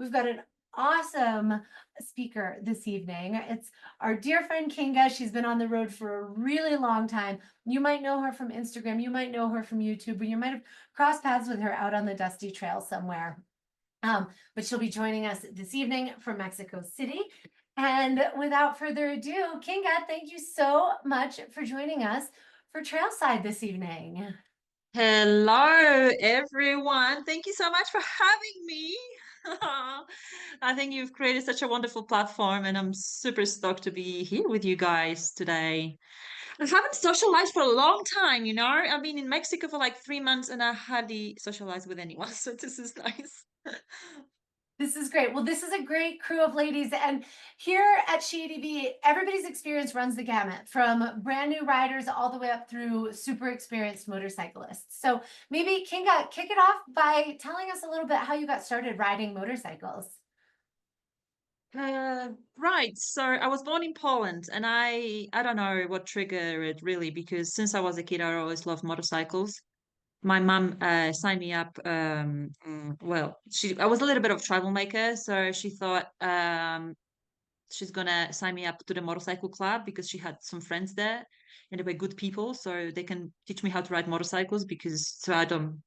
we've got an awesome speaker this evening. It's our dear friend Kinga. She's been on the road for a really long time. You might know her from Instagram, you might know her from YouTube, or you might have crossed paths with her out on the dusty trail somewhere. But she'll be joining us this evening from Mexico City. And without further ado, Kinga, thank you so much for joining us for Trailside this evening. Hello, everyone. Thank you so much for having me. I think you've created such a wonderful platform, and I'm super stoked to be here with you guys today. I haven't socialized for a long time, you know. I've been in Mexico for like 3 months, and I hardly socialized with anyone, so this is nice. This is great. Well, this is a great crew of ladies. And here at SheADV, everybody's experience runs the gamut from brand new riders all the way up through super experienced motorcyclists. So maybe Kinga, kick it off by telling us a little bit how you got started riding motorcycles. Right. So I was born in Poland, and I don't know what triggered it really, because since I was a kid, I always loved motorcycles. My mum signed me up. Well, I was a little bit of a troublemaker, so she thought she's gonna sign me up to the motorcycle club because she had some friends there, and they were good people, so they can teach me how to ride motorcycles because so I don't,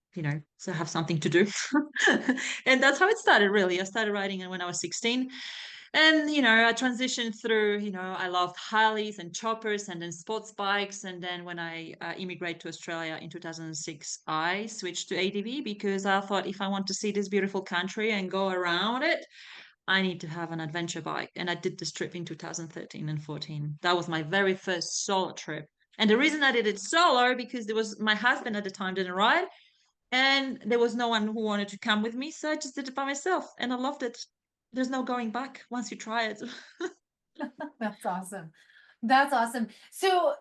so I have something to do. And that's how it started, really. I started riding when I was 16. And, I transitioned through, I loved Harleys and choppers and then sports bikes. And then when I immigrated to Australia in 2006, I switched to ADV because I thought if I want to see this beautiful country and go around it, I need to have an adventure bike. And I did this trip in 2013 and 14. That was my very first solo trip. And the reason I did it solo because there was my husband at the time didn't ride and there was no one who wanted to come with me. So I just did it by myself and I loved it. There's no going back once you try it. That's awesome. That's awesome. So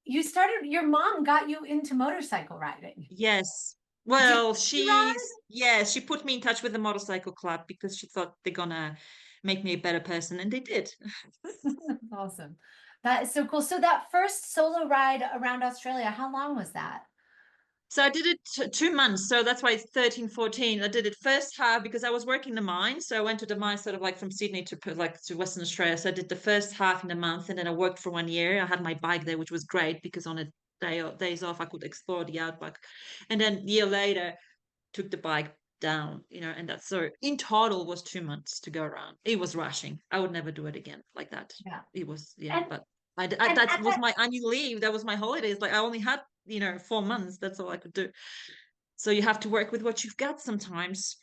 you started, your mom got you into motorcycle riding. Yes. Did Well, you ride? she put me in touch with the motorcycle club because she thought they're gonna make me a better person, and they did. Awesome. That is so cool. So that first solo ride around Australia, how long was that? So I did it 2 months. So that's why it's 13, 14. I did it first half because I was working the mine. So I went to the mine sort of like from Sydney to Western Australia. So I did the first half in a month and then I worked for 1 year. I had my bike there, which was great because on a days off I could explore the outback. And then a year later took the bike down, and that's so in total was 2 months to go around. It was rushing. I would never do it again like that. Yeah. It was, yeah, And but and that at was that, my annual leave. That was my holidays. Like I only had, 4 months. That's all I could do. So you have to work with what you've got sometimes.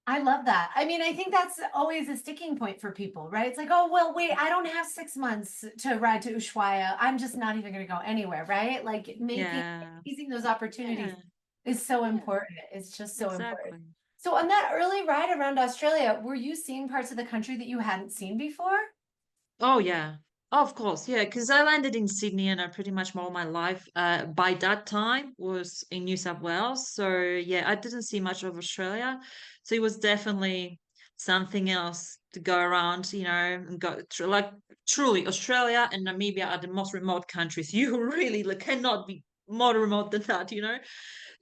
I love that. I mean, I think that's always a sticking point for people, right? It's like, oh, well, wait, I don't have 6 months to ride to Ushuaia. I'm just not even going to go anywhere, right? Like making, Yeah. using those opportunities Yeah. is so Yeah. important. It's just so important. Exactly. So on that early ride around Australia, were you seeing parts of the country that you hadn't seen before? Oh yeah. Of course, yeah, because I landed in Sydney and I pretty much all my life by that time was in New South Wales. So yeah, I didn't see much of Australia. So it was definitely something else to go around, and go through like truly Australia and Namibia are the most remote countries. You really like, cannot be more remote than that.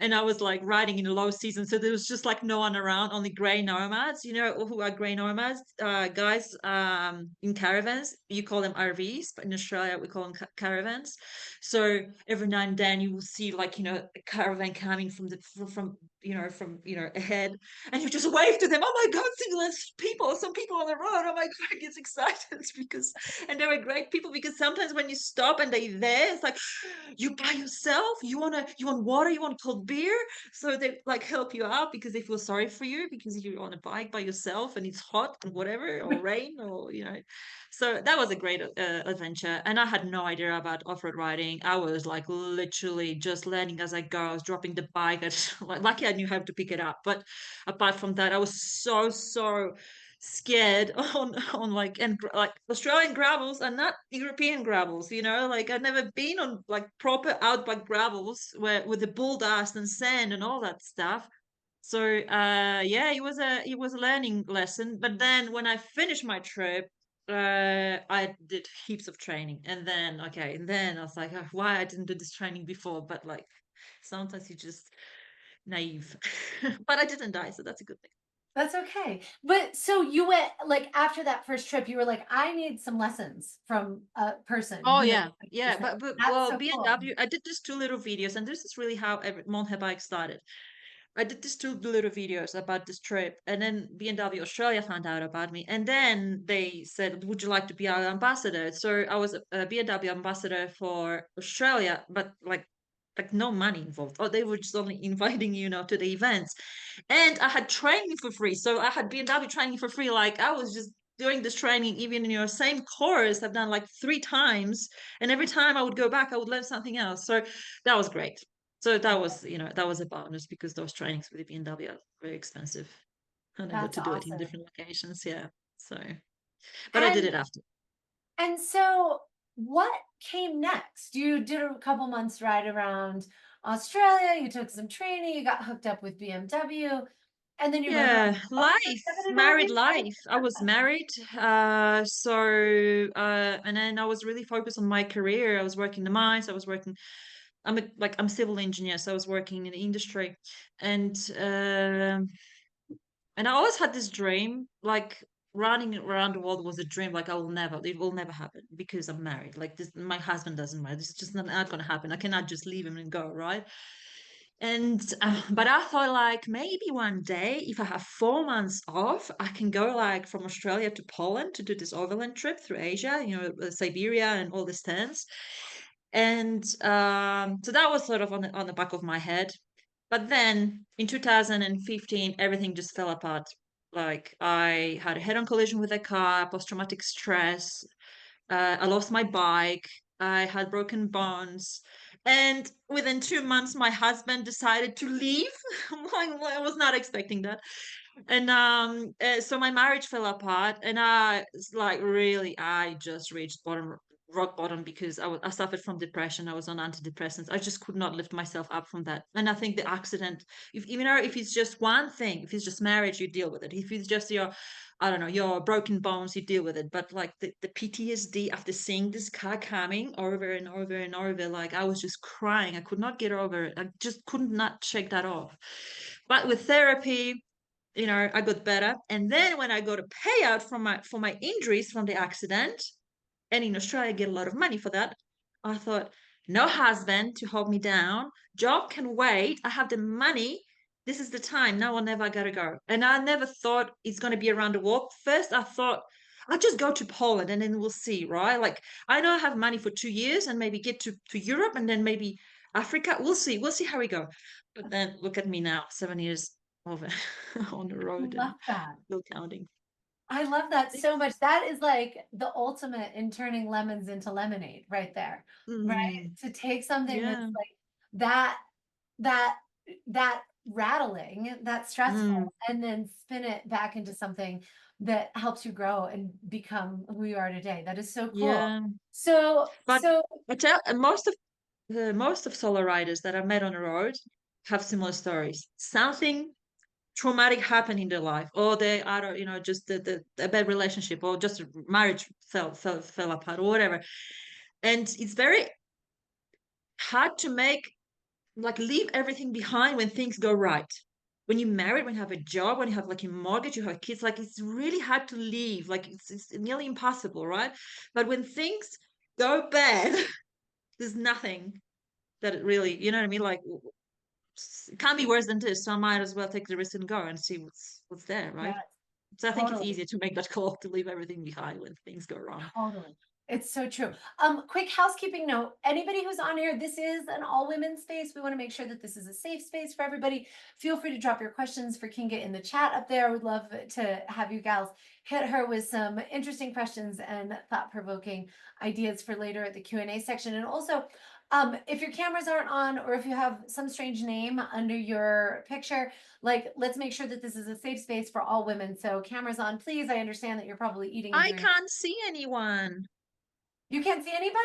And I was like riding in the low season, so there was just like no one around, only grey nomads. You know who are grey nomads? Guys, in caravans. You call them RVs, but in Australia we call them caravans. So every now and then you will see like a caravan coming from ahead, and you just wave to them. Oh my God, see there's people, some people on the road. Oh my God, it gets excited because, and they were great people because sometimes when you stop and they're there, it's like you by yourself. You want water, you want cold beer, so they like help you out because they feel sorry for you because you're on a bike by yourself and it's hot and whatever or rain or so that was a great adventure, and I had no idea about off-road riding. I was like literally just learning as I go. I was dropping the bike like lucky I knew how to pick it up, but apart from that I was so scared on like Australian gravels and not European gravels, like I'd never been on like proper outback gravels where with the bull dust and sand and all that stuff. So yeah, it was a learning lesson. But then when I finished my trip, I did heaps of training, and then I was like, oh, why I didn't do this training before? But like sometimes you just naive. But I didn't die, so that's a good thing. That's okay. But so you went like after that first trip, you were like, I need some lessons from a person Oh who knows yeah, how to do this yeah. thing. But That's well, so cool. BMW. I did just two little videos, and this is really how every mountain bike started. I did these two little videos about this trip, and then BMW Australia found out about me, and then they said, "Would you like to be our ambassador?" So I was a BMW ambassador for Australia, but like no money involved. Oh, they were just only inviting to the events, and I had training for free. So I had BMW training for free. Like I was just doing this training, even in your same course, I've done like 3 times, and every time I would go back, I would learn something else. So that was great. So that was, that was a bonus because those trainings with the BMW are very expensive. And I got That's to do it in awesome. different locations. Yeah. So, but I did And it after. so what came next? You did a couple months ride around Australia, you took some training, you got hooked up with BMW, and then you rode around Yeah, the world for life, 7.5 married years? life. I was married, and then I was really focused on my career. I was working the mines. I was working. I'm civil engineer, so I was working in the industry, and and I always had this dream, like running around the world was a dream. Like it will never happen because I'm married. Like this, my husband doesn't marry. This is just not going to happen. I cannot just leave him and go, right? And but I thought like maybe one day if I have 4 months off, I can go like from Australia to Poland to do this overland trip through Asia, Siberia and all these things. And so that was sort of on the back of my head. But then in 2015, everything just fell apart. Like I had a head-on collision with a car, post-traumatic stress. I lost my bike. I had broken bones. And within 2 months, my husband decided to leave. I was not expecting that. And so my marriage fell apart, and like really, I just reached rock bottom because I suffered from depression. I was on antidepressants. I just could not lift myself up from that. And I think the accident, if it's just one thing, if it's just marriage, you deal with it. If it's just your, I don't know, your broken bones, you deal with it. But like the PTSD after seeing this car coming over and over and over, like I was just crying. I could not get over it. I just could not shake that off. But with therapy, I got better. And then when I got a payout for my injuries from the accident, and in Australia I get a lot of money for that, I thought, no husband to hold me down, job can wait. I have the money. This is the time. Now or never I gotta go. And I never thought it's gonna be around the world. First, I thought I'll just go to Poland and then we'll see, right? Like I know I have money for 2 years and maybe get to Europe and then maybe Africa. We'll see. We'll see how we go. But then look at me now, 7 years over on the I road and love that. still counting. I love that so much. That is like the ultimate in turning lemons into lemonade right there, right? Mm, To take something that's yeah. like that, that, that rattling, that stressful, Mm, and then spin it back into something that helps you grow and become who you are today. That is so cool. yeah. So, But I tell most of solo riders that I've met on the road have similar stories. Something traumatic happened in their life, or they are, just a bad relationship, or just marriage fell apart, or whatever. And it's very hard to leave everything behind when things go right. When you're married, when you have a job, when you have like a mortgage, you have kids, like it's really hard to leave. Like it's nearly impossible, right? But when things go bad, there's nothing that it really, you know what I mean? Like it can't be worse than this. So I might as well take the risk and go and see what's there, right? yes, So I think it's totally. easier to make that call to leave everything behind when things go wrong. Totally. It's so true. Quick housekeeping note. Anybody who's on here, this is an all women space. We want to make sure that this is a safe space for everybody. Feel free to drop your questions for Kinga in the chat up there. I would love to have you gals hit her with some interesting questions and thought-provoking ideas for later at the Q&A section. And also, if your cameras aren't on or if you have some strange name under your picture, like let's make sure that this is a safe space for all women. So cameras on, please. I understand that you're probably eating and I doing. can't see anyone. You can't see anybody?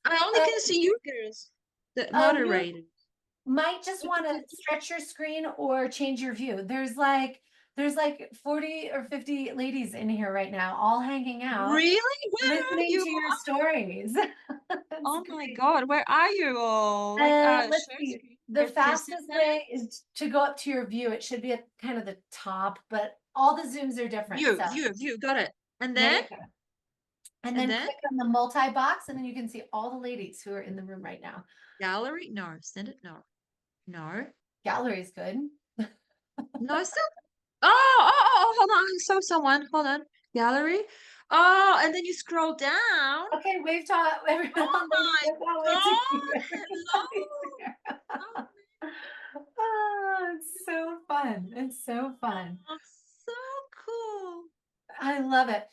I only Uh, can see you girls, the moderators. you might just want to stretch your screen or change your view. There's like There's like 40 or 50 ladies in here right now, all hanging out, Really? Where are listening you? to your stories. It's Oh my great. God, where are you all? Like, Let's share see. screen. The Your sit fastest there? way is to go up to your view. It should be at kind of the top, but all the Zooms are different. So View, got it. And there then, you go. And and then then click on the multi box, and then you can see all the ladies who are in the room right now. gallery? No, send it. No, no, Gallery is good. no, still. Hold on. So someone, hold on. Gallery. Oh, and then you scroll down. Okay, wave to Oh everyone. They my can't wait to God. hear. Everybody's Hello. here. Oh, Oh, it's so fun. It's so fun. oh, so cool. I love it.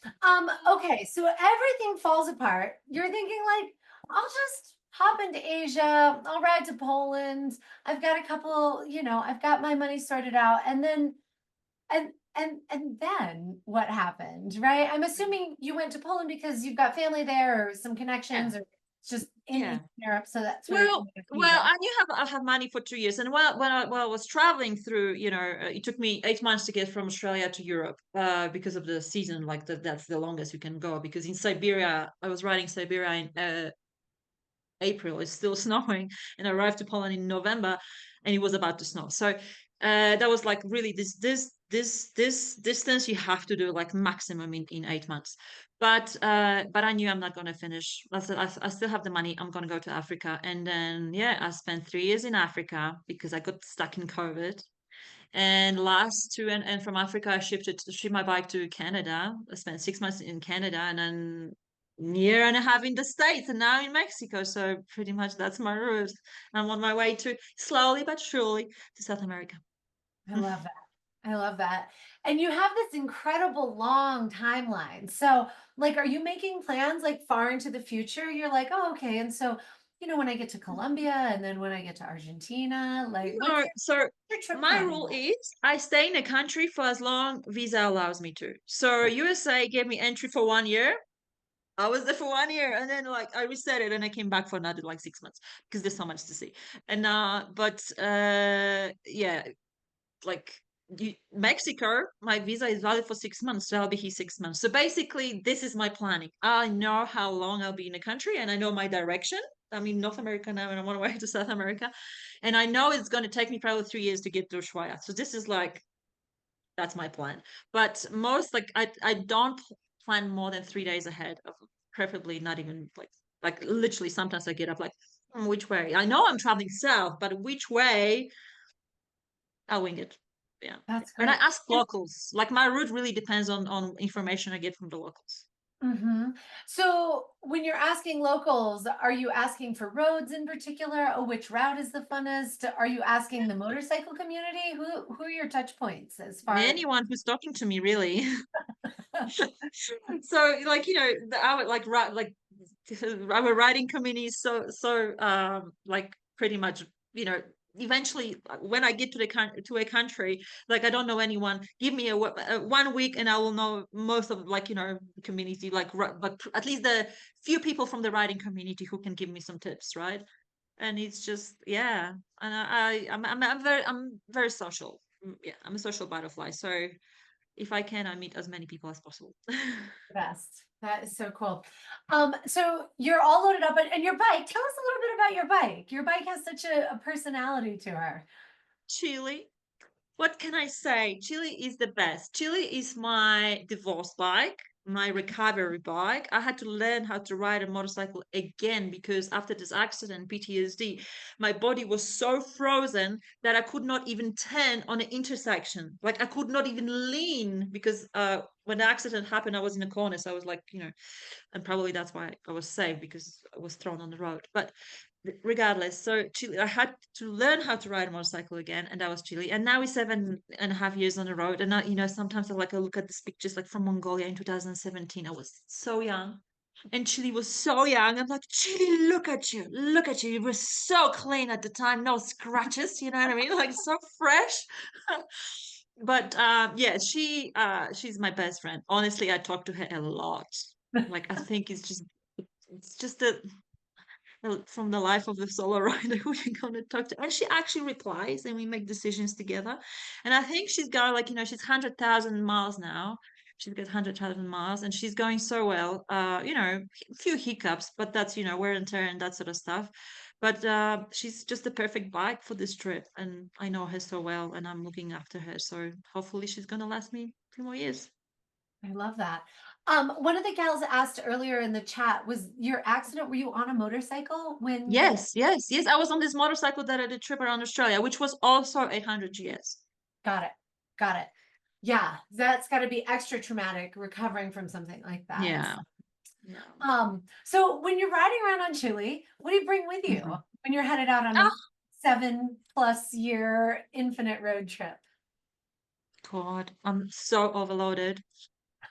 Okay, so everything falls apart. You're thinking like, I'll just hop into Asia, I'll ride to Poland. I've got a couple, I've got my money sorted out. And then what happened, right? I'm assuming you went to Poland because you've got family there or some Yeah, connections or it's just in yeah. Eastern Europe, so that's where you're Well, coming to well, visa. I knew I have money for 2 years, and when I was traveling through, it took me 8 months to get from Australia to Europe, because of the season. Like that's the longest you can go. Because in Siberia, I was riding Siberia in April, it's still snowing, and I arrived to Poland in November, and it was about to snow. So that was like really this distance you have to do like maximum in 8 months. But I knew I'm not going to finish. I said I still have the money. I'm going to go to Africa, and then yeah, I spent 3 years in Africa because I got stuck in COVID. And last two, and from Africa, I shipped my bike to Canada. I spent 6 months in Canada, and then year and a half in the States, and now in Mexico. So pretty much that's my route. I'm on my way to slowly but surely to South America. I love that. I love that. And you have this incredible long timeline. So, like, are you making plans like far into the future? You're like, oh, okay. And so, when I get to Colombia and then when I get to Argentina, like, what's No, so your trip my planning rule like? is I stay in a country for as long visa allows me to. So USA gave me entry for 1 year. I was there for 1 year, and then like I reset it and I came back for another like 6 months because there's so much to see. And yeah, like Mexico, my visa is valid for 6 months, so I'll be here 6 months. So basically, this is my planning. I know how long I'll be in the country, and I know my direction. I'm in North America now, and I'm on my way to South America, and I know it's going to take me probably 3 years to get to Ushuaia. So this is like that's my plan. But most like I don't plan more than 3 days ahead of, preferably not even like literally sometimes I get up like, which way? I know I'm traveling south, but which way? I'll wing it. Yeah. That's And I great. ask locals. Like my route really depends on information I get from the locals. So, when you're asking locals, are you asking for roads in particular? Oh, which route is the funnest? Are you asking the motorcycle community? Who are your touch points as far as Anyone who's talking to me, really. So like our our writing community is so like pretty much eventually when I get to to a country, like I don't know anyone, give me a 1 week and I will know most of the community, like at least the few people from the writing community who can give me some tips, right? And it's just yeah. And I'm very social. Yeah, I'm a social butterfly, so if I can, I meet as many people as possible. the best? That is so cool. So you're all loaded up, and your bike. Tell us a little bit about your bike. Your bike has such a personality to her. Chile. What can I say? Chile is the best. Chile is my divorce bike, my recovery bike. I had to learn how to ride a motorcycle again because after this accident, PTSD, my body was so frozen that I could not even turn on an intersection. Like I could not even lean because when the accident happened, I was in a corner. So I was like, and probably that's why I was saved because I was thrown on the road. But regardless, so Chile, I had to learn how to ride a motorcycle again, and that was Chile. And now we're 7.5 years on the road, and sometimes I look at these pictures like from Mongolia in 2017. I was so young, and Chile was so young. I'm like, Chile, look at you. You were so clean at the time, no scratches. You know what I mean? Like so fresh. But yeah, she's my best friend. Honestly, I talk to her a lot. Like I think it's just a from the life of the solo rider who you're going to talk to. And she actually replies and we make decisions together. And I think she's got like, she's 100,000 miles now. She's got 100,000 miles and she's going so well. A few hiccups, but that's, wear and tear and that sort of stuff. But she's just the perfect bike for this trip. And I know her so well and I'm looking after her. So hopefully she's going to last me a few more years. I love that. One of the gals asked earlier in the chat, was your accident, were you on a motorcycle when you Yes, yes, yes. I was on this motorcycle that I did trip around Australia, which was also 800 GS. got it? Got it. Yeah, that's got to be extra traumatic recovering from something like that. Yeah, yeah. So when you're riding around on Chile, what do you bring with you Mhm. when you're headed out on a Oh, 7+ year infinite road trip? God, I'm so overloaded.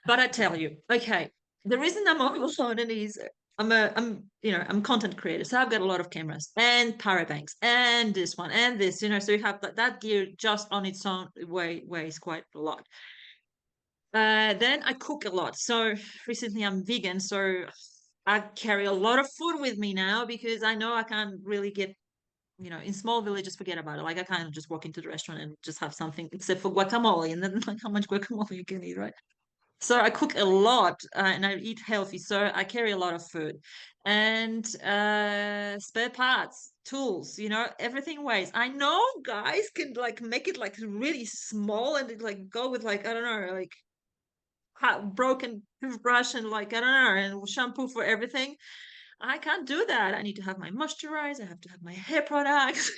But I tell you, okay, the reason I'm overloaded is I'm content creator, so I've got a lot of cameras and power banks and this one and this, so you have that gear just on its own weighs quite a lot. Then I cook a lot. So recently I'm vegan, so I carry a lot of food with me now because I know I can't really get, in small villages, forget about it. Like I can't just walk into the restaurant and just have something except for guacamole, and then like how much guacamole you can eat, right? So I cook a lot and I eat healthy. So I carry a lot of food and spare parts, tools, everything weighs. I know guys can like make it like really small and like go with like, I don't know, like broken toothbrush and like, I don't know, and shampoo for everything. I can't do that. I need to have my moisturizer. I have to have my hair products,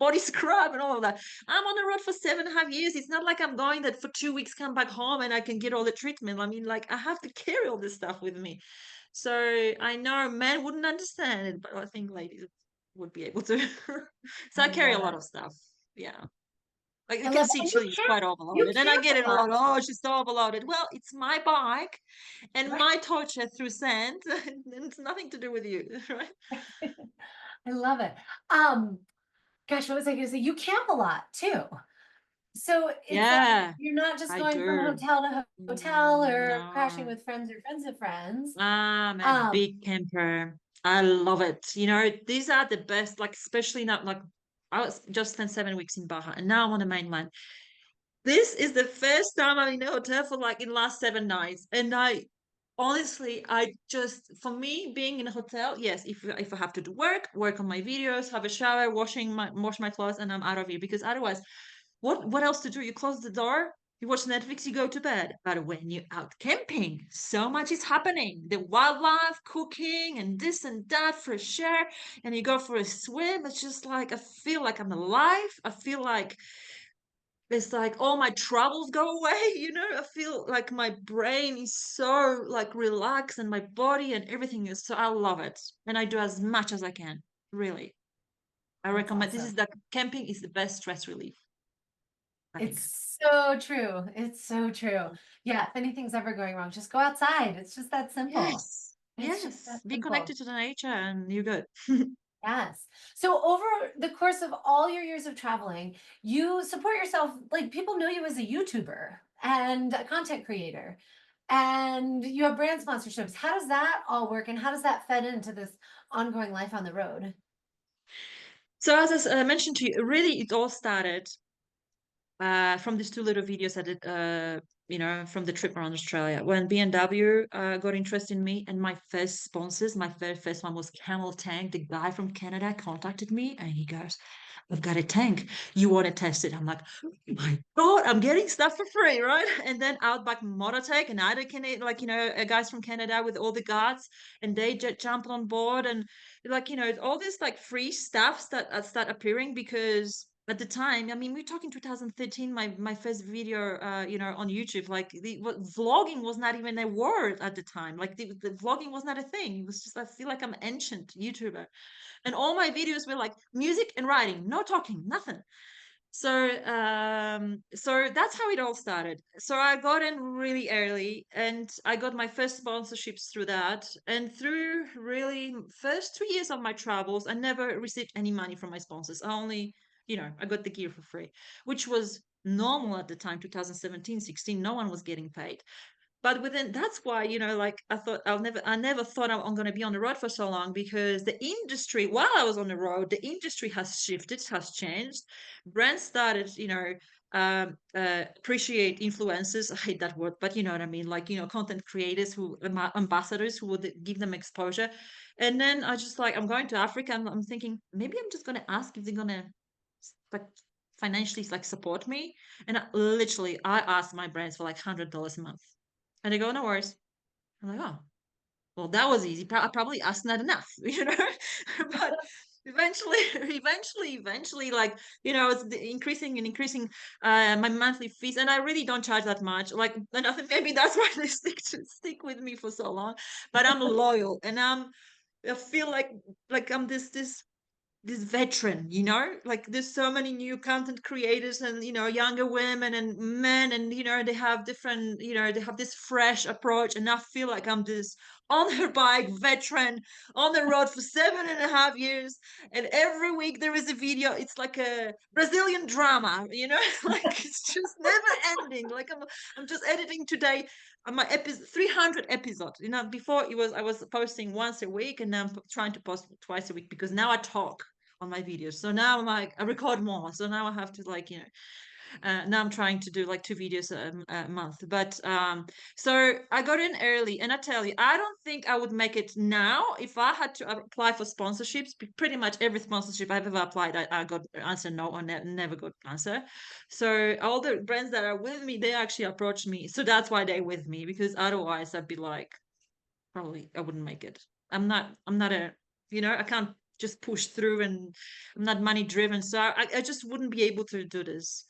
body scrub and all of that. I'm on the road for 7.5 years. It's not like I'm going that for 2 weeks, come back home and I can get all the treatment. I mean, like I have to carry all this stuff with me. So I know men wouldn't understand it, but I think ladies would be able to. So I I carry a love lot it. of stuff. Yeah. Like you I can love it. see And Chile is quite you overloaded. And I camp get it a a lot. lot, Oh, she's so overloaded. Well, it's my bike and right? my torture through sand. And it's nothing to do with you, right? I love it. Um, Gosh, what was I going to say? You camp a lot too. So it's like Yeah, you're not just I going from do. hotel to hotel or crashing No, with friends or friends of friends. I'm a Um, big camper. I love it. These are the best, like, especially now, like, I was just spent 7 weeks in Baja and now I'm on the mainland. This is the first time I'm in a hotel for like in the last 7 nights. And honestly, for me, being in a hotel, yes, if I have to do work on my videos, have a shower, wash my clothes, and I'm out of here because otherwise what else to do? You close the door, you watch Netflix, you go to bed. But when you're out camping, so much is happening. The wildlife, cooking, and this and that, fresh air, and you go for a swim. It's just like I feel like I'm alive. I feel like it's like all my troubles go away, I feel like my brain is so like relaxed and my body and everything is so I love it. And I do as much as I can. Really. I that's recommend this awesome. is the camping is the best stress relief, I think. It's so true. It's so true. Yeah, if anything's ever going wrong, just go outside. It's just that simple. Yes. It's just Yes. that Be simple. connected to the nature and you're good. Yes. So over the course of all your years of traveling, you support yourself, like people know you as a YouTuber and a content creator, and you have brand sponsorships. How does that all work and how does that fit into this ongoing life on the road? So as I mentioned to you, really it all started from these two little videos I did, from the trip around Australia. When BMW got interested in me, and my first sponsors, my very first one was Camel Tank. The guy from Canada contacted me, and he goes, "I've got a tank. You want to test it?" I'm like, "Oh my God, I'm getting stuff for free, right?" And then Outback Motortech and other guys from Canada with all the guards, and they jumped on board, and all this like free stuff that start appearing because at the time, I mean, we're talking 2013, my first video, on YouTube, like vlogging was not even a word at the time. Like the vlogging was not a thing. It was just, I feel like I'm ancient YouTuber. And all my videos were like music and writing, no talking, nothing. So that's how it all started. So I got in really early and I got my first sponsorships through that. And through really first 2 years of my travels, I never received any money from my sponsors. I only, I got the gear for free, which was normal at the time, 2017, 16. No one was getting paid. but within that's why, like I never thought I'm going to be on the road for so long, because the industry, while I was on the road, the industry has shifted, has changed. Brands started, appreciate influencers. I hate that word, but you know what I mean, like, content creators who ambassadors who would give them exposure. And then I just like, I'm going to Africa, and I'm thinking maybe I'm just going to ask if they're going to like financially like support me. And I asked my brands for like $100 a month, and they go, no worries. I'm like, oh, well, that was easy. I probably asked not enough, but eventually, eventually, like, it's increasing and increasing my monthly fees, and I really don't charge that much. Like, and I think maybe that's why they stick with me for so long. But I'm loyal, and I feel like I'm this veteran, like there's so many new content creators, and younger women and men, and they have different, they have this fresh approach, and I feel like I'm this on her bike veteran on the road for 7.5 years, and every week there is a video. It's like a Brazilian drama, like it's just never ending. Like I'm just editing today my episode 300 episodes. Before I was posting once a week, and now I'm trying to post twice a week, because now I talk on my videos. So now I'm like, I record more. So now I have to like, now I'm trying to do like 2 videos a month. But so I got in early, and I tell you, I don't think I would make it now if I had to apply for sponsorships. Pretty much every sponsorship I've ever applied, I got answer no, or never got answer. So all the brands that are with me, they actually approached me. So that's why they're with me, because otherwise I'd be like, probably I wouldn't make it. I'm not a, I can't just push through, and I'm not money driven. So I just wouldn't be able to do this.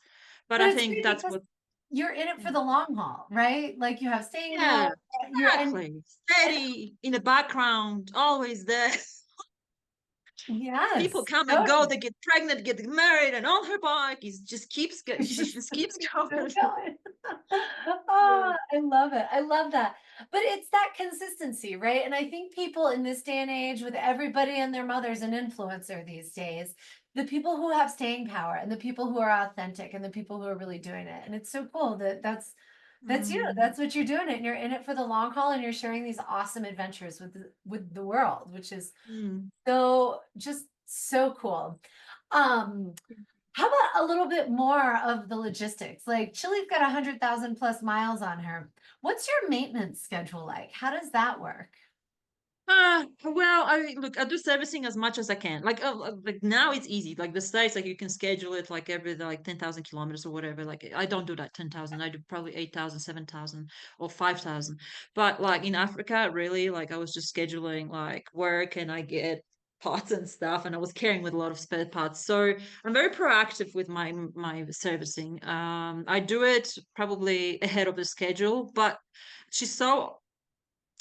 But But I it's think great that's because what, you're in it for yeah, the long haul, right? Like you have staying power. yeah, You're exactly. and Steady in the background, always there. People yes, come and go, totally. they get pregnant, get married, and on her bike, she You're just keeps still going. going. Yeah. Oh, I love it. I love that. But it's that consistency, right? And I think people in this day and age, with everybody and their mother's an influencer these days, the people who have staying power and the people who are authentic and the people who are really doing it. And it's so cool that that's you. Mm, That's what you're doing it. And you're in it for the long haul, and you're sharing these awesome adventures with the world, which is mm. so just so cool. Um, how about a little bit more of the logistics? Like Chili's got 100,000 plus miles on her. What's your maintenance schedule like? How does that work? Well, I do servicing as much as I can. Like now it's easy. Like the States, like you can schedule it like every like 10,000 kilometers or whatever. Like I don't do that 10,000. I do probably 8,000, 7,000, or 5,000. But like in Africa, really, like I was just scheduling like where can I get parts and stuff, and I was carrying with a lot of spare parts. So I'm very proactive with my servicing. I do it probably ahead of the schedule, but she's so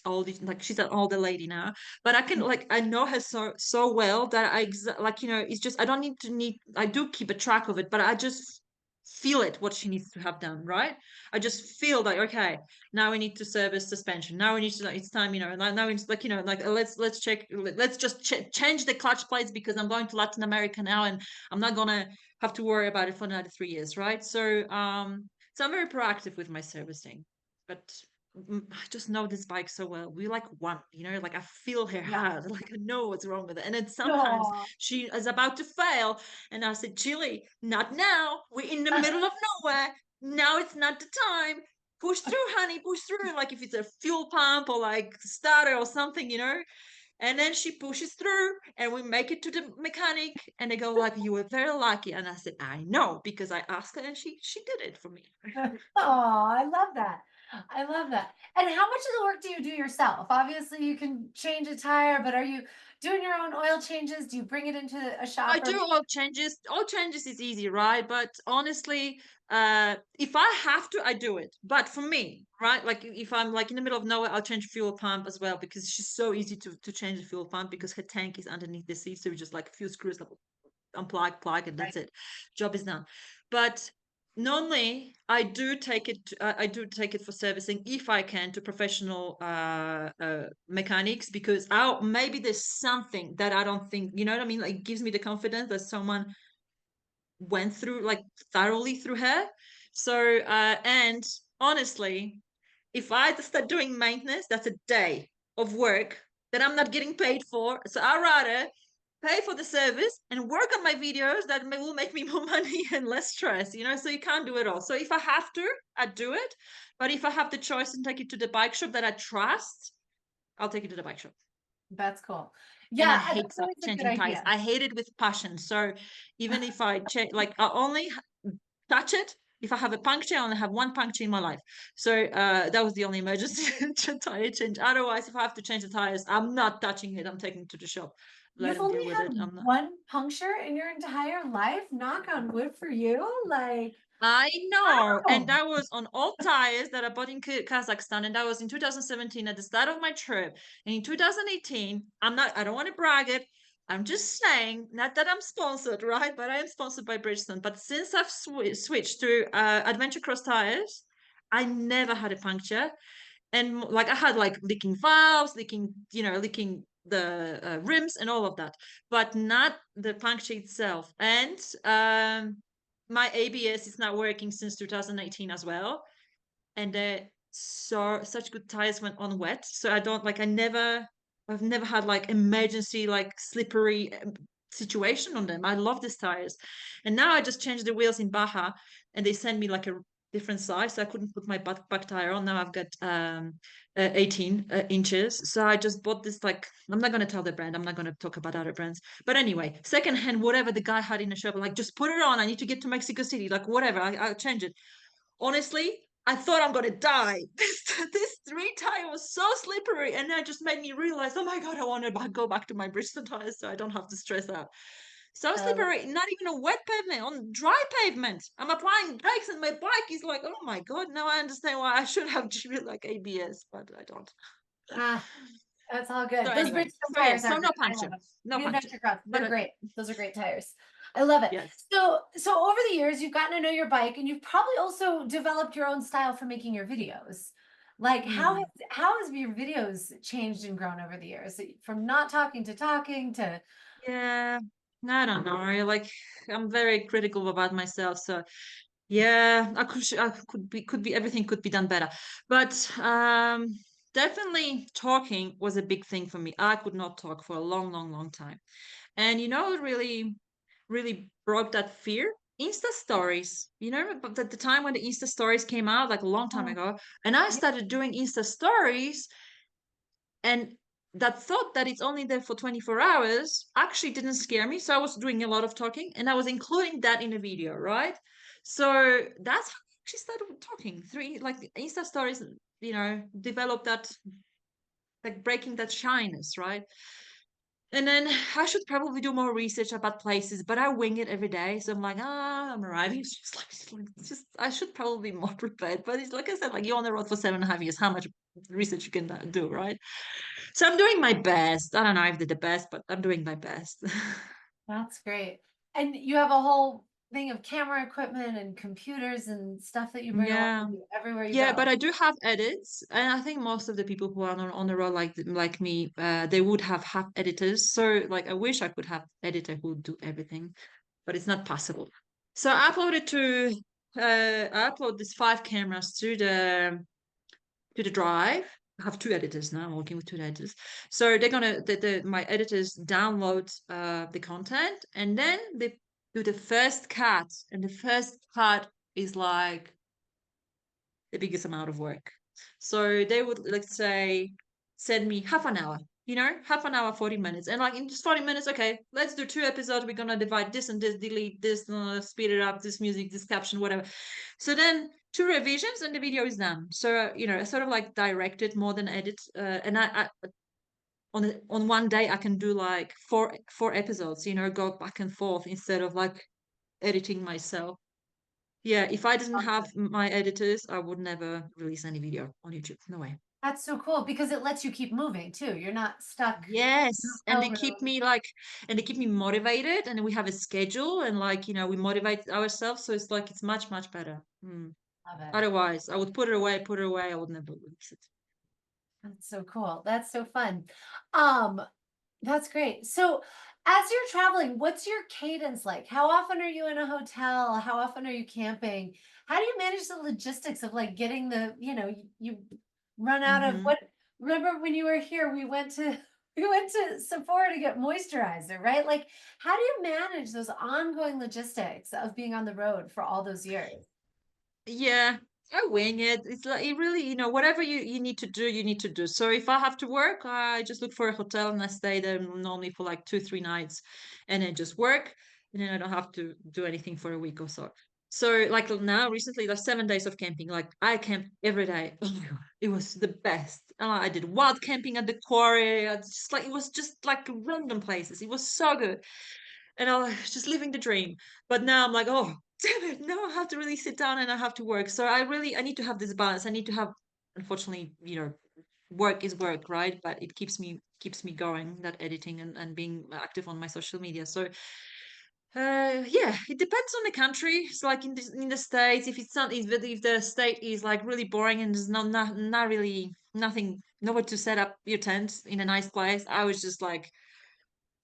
old, like she's an older lady now, but I know her so well that like, it's just I don't need I do keep a track of it, but I just feel it what she needs to have done, right? I just feel like, okay, now we need to service suspension, now we need to, like, it's time, now it's like, like let's check, let's just change the clutch plates, because I'm going to Latin America now, and I'm not gonna have to worry about it for another 3 years, right? So I'm very proactive with my servicing. But I just know this bike so well. We like one, like I feel her Yeah. heart, like I know what's wrong with it. And then sometimes Oh, she is about to fail, and I said, Chili, not now. We're in the middle of nowhere. Now it's not the time. Push through, honey, push through. Like if it's a fuel pump or like starter or something. And then she pushes through, and we make it to the mechanic, and they go like, "You were very lucky." And I said, "I know, because I asked her, and she did it for me." I love that. I love that. And how much of the work do you do yourself? Obviously, you can change a tire, but are you doing your own oil changes? Do you bring it into a I shop or do all changes. All changes is easy, right? But honestly, if I have to, I do it. But for me, right? Like if I'm like in the middle of nowhere, I'll change fuel pump as well, because she's so easy to change the fuel pump, because her tank is underneath the seat. So we just like a few screws, like unplug, plug, and right? that's it. Job is done. But normally, I do take it for servicing if I can, to professional mechanics, because maybe there's something that I don't think, you know what I mean? Like it gives me the confidence that someone went through like thoroughly through her. So and honestly, if I start doing maintenance, that's a day of work that I'm not getting paid for. So I'd rather pay for the service and work on my videos that will make me more money and less stress, you know? So you can't do it all. So if I have to, I do it. But if I have the choice and take it to the bike shop that I trust, I'll take it to the bike shop. That's cool. And I Yeah, hate that's always a good changing tires. idea. I hate it with passion. So even if I change, like I only touch it if I have a puncture. I only have one puncture in my life. So that was the only emergency tire change. Otherwise, if I have to change the tires, I'm not touching it. I'm taking it to the shop. Let You've them only deal with it. had I'm not. one puncture in your entire life? Knock on wood for you. Like, I know, and wow. that was on old tires that I bought in Kazakhstan, and that was in 2017 at the start of my trip. And in 2018, I don't want to brag it. I'm just saying, not that I'm sponsored, right? But I am sponsored by Bridgestone. But since I've switched to adventure cross tires, I never had a puncture. And like I had like leaking valves, leaking the rims and all of that, but not the puncture itself. And my ABS is not working since 2018 as well, and such good tires went on wet. So I don't like I've never had like emergency like slippery situation on them. I love these tires, and now I just changed the wheels in Baja, and they send me like a different size, so I couldn't put my back tire on. Now I've got 18 inches. So I just bought this, like, I'm not going to tell the brand, I'm not going to talk about other brands, but anyway, secondhand, whatever the guy had in the shop, like, just put it on, I need to get to Mexico City, like whatever, I'll change it. Honestly, I thought I'm gonna die. This three tire was so slippery, and that just made me realize, oh my god, I want to go back to my Bristol tires so I don't have to stress out. So Um, slippery, not even a wet pavement, on dry pavement. I'm applying brakes, and my bike is like, oh my god. Now I understand why I should have like ABS, but I don't. ah, that's all So good. Those anyway, Bridgestone so yeah, tires are so no great. I love puncture, them. no The puncture. Adventure Cross, But they're great. Those are great tires. I love it. yes. So over the years, you've gotten to know your bike, and you've probably also developed your own style for making your videos. Like, Hmm. how has your videos changed and grown over the years? From not talking to talking to Yeah, I don't know. Like, I'm very critical about myself, so yeah, I could be everything could be done better. But definitely talking was a big thing for me. I could not talk for a long, long, long time. And you know, it really broke that fear. Insta stories, you know, but at the time when the Insta stories came out, like a long time oh, ago, and I yeah, started doing Insta stories, and that thought that it's only there for 24 hours actually didn't scare me. So I was doing a lot of talking, and I was including that in a video, right? So that's how I actually started talking. Three, like, Insta stories, develop that, like, breaking that shyness, right? And then I should probably do more research about places, but I wing it every day. So I'm like, I'm arriving. It's just I should probably be more prepared. But it's like I said, like, you're on the road for 7.5 years. How much research you can do, right? So I'm doing my best. I don't know if they're the best, but I'm doing my best. that's great. And you have a whole thing of camera equipment and computers and stuff that you bring along Yeah. with you everywhere you Yeah, but go. I do have edits, and I think most of the people who are on the road like me, they would have editors. So like, I wish I could have editor who would do everything, but it's not possible. So I upload these 5 cameras to the drive. I have 2 editors now. I'm working with 2 editors. So they're gonna my editors download the content, and then they do the first cut, and the first cut is like the biggest amount of work. So they would, let's say, send me half an hour, half an hour, 40 minutes. And like, in just 40 minutes, okay, let's do 2 episodes. We're going to divide this and this, delete this, speed it up, this music, this caption, whatever. So then 2 revisions and the video is done. So, I sort of like direct it more than edit. And I on one day, I can do like four episodes, go back and forth instead of like editing myself. Yeah, if I didn't have my editors, I would never release any video on YouTube. No way. That's so cool because it lets you keep moving too. You're not stuck Yes, and they keep over. me like, and they keep me motivated, and we have a schedule, and like, we motivate ourselves, so it's like it's much, much better. Love it. Otherwise, I would put it away. I would never release it. That's so cool. That's so fun. Um, that's great. So as you're traveling, what's your cadence like? How often are you in a hotel? How often are you camping? How do you manage the logistics of like getting the, you run out of Hmm. what remember when you were here, we went to we went to Sephora to get moisturizer, right? Like, how do you manage those ongoing logistics of being on the road for all those years? Yeah, I wing it. It's like it really, whatever you need to do, you need to do. So if I have to work, I just look for a hotel and I stay there normally for like 2, 3 nights, and then just work, and then I don't have to do anything for a week or so. So like now, recently, like 7 days of camping. Like I camped every day. Oh my God, it was the best. I did wild camping at the quarry. It was just like random places. It was so good, and I was just living the dream. But now I'm like, oh, damn it, now I have to really sit down and I have to work. So I need to have this balance. I need to have, unfortunately, work is work, right? But it keeps me going, that editing and being active on my social media. So yeah, it depends on the country. It's like in the States, if it's not if the state is like really boring and there's not really nothing, nowhere to set up your tent in a nice place, I was just like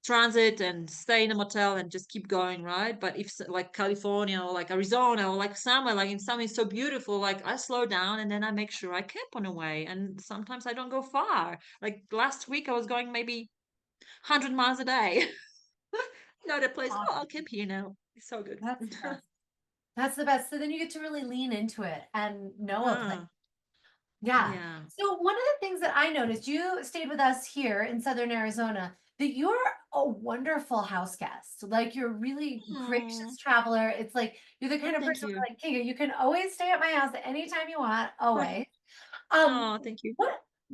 transit and stay in a motel and just keep going, right? But if like California or like Arizona or like somewhere like in something so beautiful, like I slow down and then I make sure I camp on the way. And sometimes I don't go far. Like last week I was going maybe 100 miles a day. That place. Oh, I'll Awesome. camp here now. It's so good. That's the best. That's the best. So then you get to really lean into it and know a place. Ah, Yeah. yeah. So one of the things that I noticed, you stayed with us here in Southern Arizona, that you're a wonderful house guest. Like you're a really Oh, gracious traveler. It's like you're the kind of thank person you. where like, Kinga, you can always stay at my house anytime you want, always. Oh, thank you.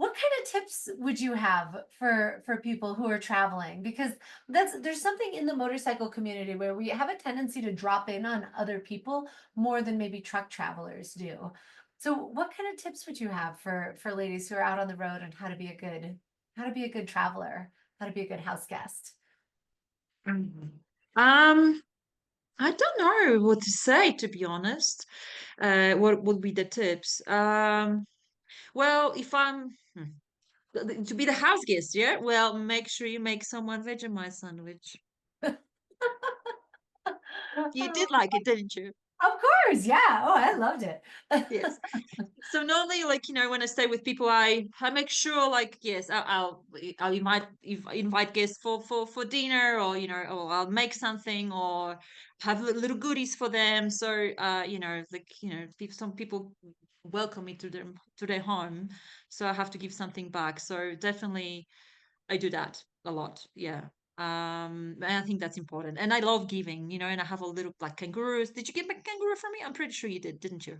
What kind of tips would you have for people who are traveling? Because there's something in the motorcycle community where we have a tendency to drop in on other people more than maybe truck travelers do. So what kind of tips would you have for ladies who are out on the road and how to be a good traveler, how to be a good house guest? Mhm. Um, I don't know what to say, to be honest. What would be the tips? Well, if I'm to be the house guest, yeah, well, make sure you make someone Vegemite sandwich. You did like it, didn't you? Of course, yeah. Oh, I loved it. Yes. So normally, like when I stay with people, I make sure, like, yes, I'll invite guests for dinner, or or I'll make something, or have little goodies for them. So like some people welcome me to their home, so I have to give something back. So definitely I do that a lot. Yeah. And I think that's important. And I love giving, and I have a little like kangaroos. Did you get my kangaroo for me? I'm pretty sure you did, didn't you?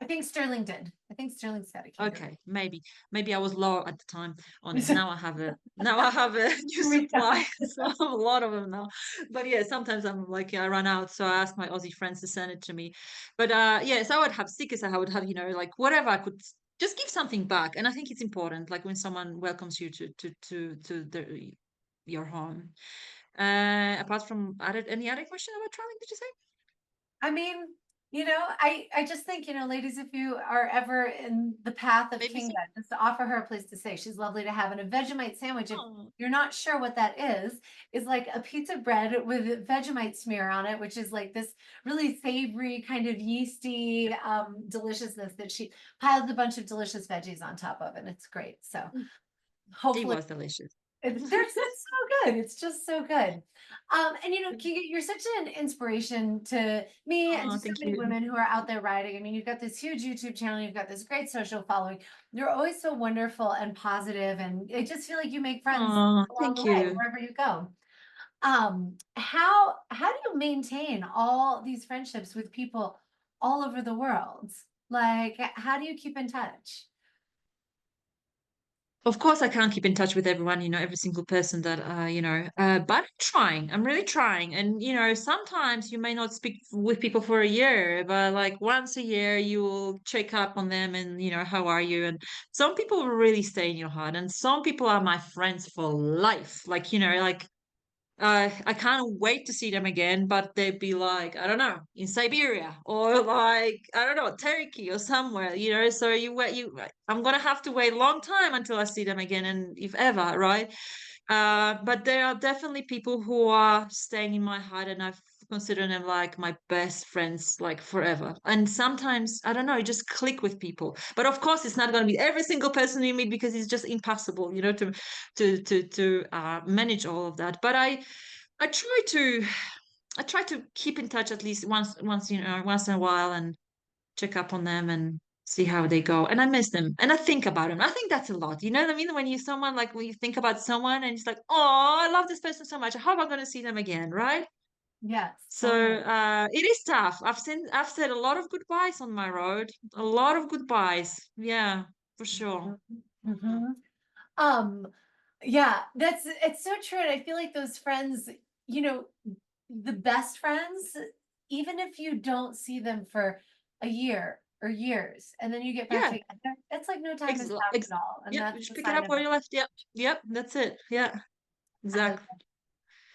I think Sterling did. I think Sterling's got a kangaroo. Okay, maybe I was low at the time on it. Now I have a new Here we supply, go. so I have a lot of them now. But yeah, sometimes I'm like, I run out, so I ask my Aussie friends to send it to me. But yes, I would have stickers. I would have like whatever I could, just give something back. And I think it's important, like when someone welcomes you to your home. Apart from any other question about traveling, did you say? I mean, I just think, ladies, if you are ever in the path of Maybe Kinga, some. just to offer her a place to stay. She's lovely to have. And a Vegemite sandwich, if Oh, you're not sure what that is like a pizza bread with Vegemite smear on it, which is like this really savory, kind of yeasty deliciousness that she piled a bunch of delicious veggies on top of, and it's great. So it hopefully was delicious. it's so good. It's just so good. And Keegan, you're such an inspiration to me and Oh, to so thank many you. women who are out there riding. I mean, you've got this huge YouTube channel, you've got this great social following. You're always so wonderful and positive, and I just feel like you make friends Oh, along thank the way, you. wherever you go. How do you maintain all these friendships with people all over the world? Like, how do you keep in touch? Of course, I can't keep in touch with everyone, every single person that, but I'm trying. I'm really trying. And, sometimes you may not speak with people for a year, but like once a year, you will check up on them and, how are you? And some people will really stay in your heart. And some people are my friends for life. Like, like I can't wait to see them again, but they'd be like, I don't know, in Siberia or like, I don't know, Turkey or somewhere, So I'm gonna have to wait a long time until I see them again, and if ever, right? But there are definitely people who are staying in my heart, and I've considered them like my best friends, like forever. And sometimes, I don't know, you just click with people. But of course, it's not going to be every single person you meet because it's just impossible, you know, to manage all of that. But I try to I try to keep in touch at least once in a while and check up on them and see how they go. And I miss them and I think about them. I think that's a lot. You know what I mean? When you someone like when you think about someone and it's like, oh, I love this person so much. How am I going to see them again? Right. Yes, So totally. it is tough. I've said a lot of goodbyes on my road. A lot of goodbyes. Yeah, for sure. Mhm. Mhm. Um, yeah, it's so true. And I feel like those friends, you know, the best friends, even if you don't see them for a year or years, and then you get back Yeah, together, it's like no time ex has passed ex at all. And yep, you that's just the pick it sign up of where you left. Yep. Yep, that's it. Yeah, I exactly.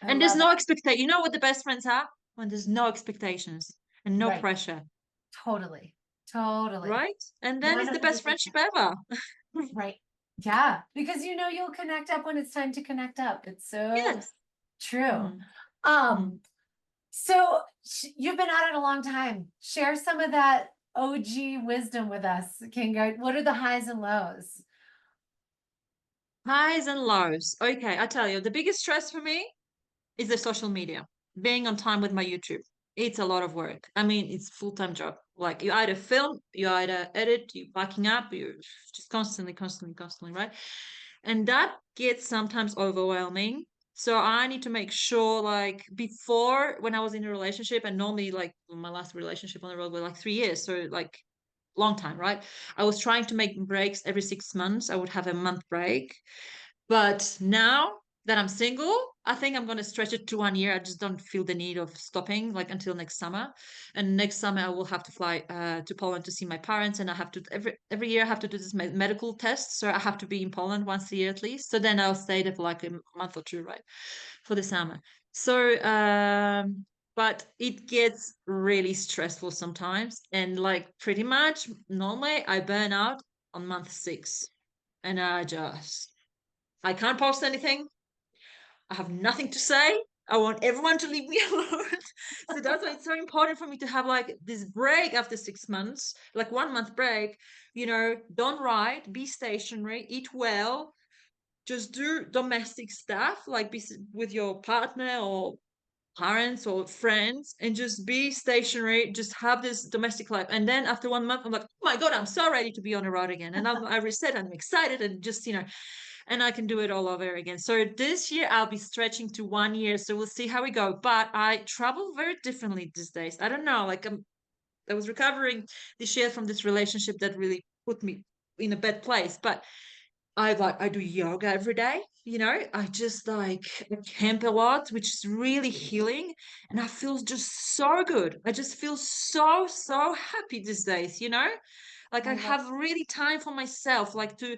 I And there's love no it. expectation. You know what the best friends are? When there's no expectations and no Right. pressure, Totally. Totally. right? And then it's the best 100%. friendship ever. Right. Yeah. Because you know you'll connect up when it's time to connect up. It's so Yes. true. Mm, mm. Um, So you've been at it a long time. Share some of that OG wisdom with us, Kinga. What are the highs and lows? Highs and lows. Okay, I tell you, the biggest stress for me is the social media. Being on time with my YouTube. It's a lot of work. I mean, it's full-time job. Like you either film, you either edit, you backing up, you just constantly, right? And that gets sometimes overwhelming. So I need to make sure, like before when I was in a relationship, and normally like my last relationship on the road was like 3 years, so like long time, right? I was trying to make breaks every 6 months. I would have a month break. But now that I'm single, I think I'm going to stretch it to 1 year. I just don't feel the need of stopping like until next summer. And next summer I will have to fly to Poland to see my parents, and I have to every year I have to do this medical test. So I have to be in Poland once a year at least. So then I'll stay there for like a month or two, right, for the summer. So but it gets really stressful sometimes, and like pretty much normally I burn out on month 6, and I can't post anything. I have nothing to say. I want everyone to leave me alone. So that's why it's so important for me to have like this break after 6 months, like 1 month break. You know, don't write, be stationary, eat well, just do domestic stuff, like be with your partner or parents or friends, and just be stationary, just have this domestic life. And then after 1 month, I'm like, oh my God, I'm so ready to be on the road again. And I reset, I'm excited, and just, and I can do it all over again. So this year I'll be stretching to 1 year. So we'll see how we go. But I travel very differently these days. I don't know. Like I was recovering this year from this relationship that really put me in a bad place. But I do yoga every day. I just like I camp a lot, which is really healing, and I feel just so good. I just feel so happy these days. Like I I love have really time for myself, like to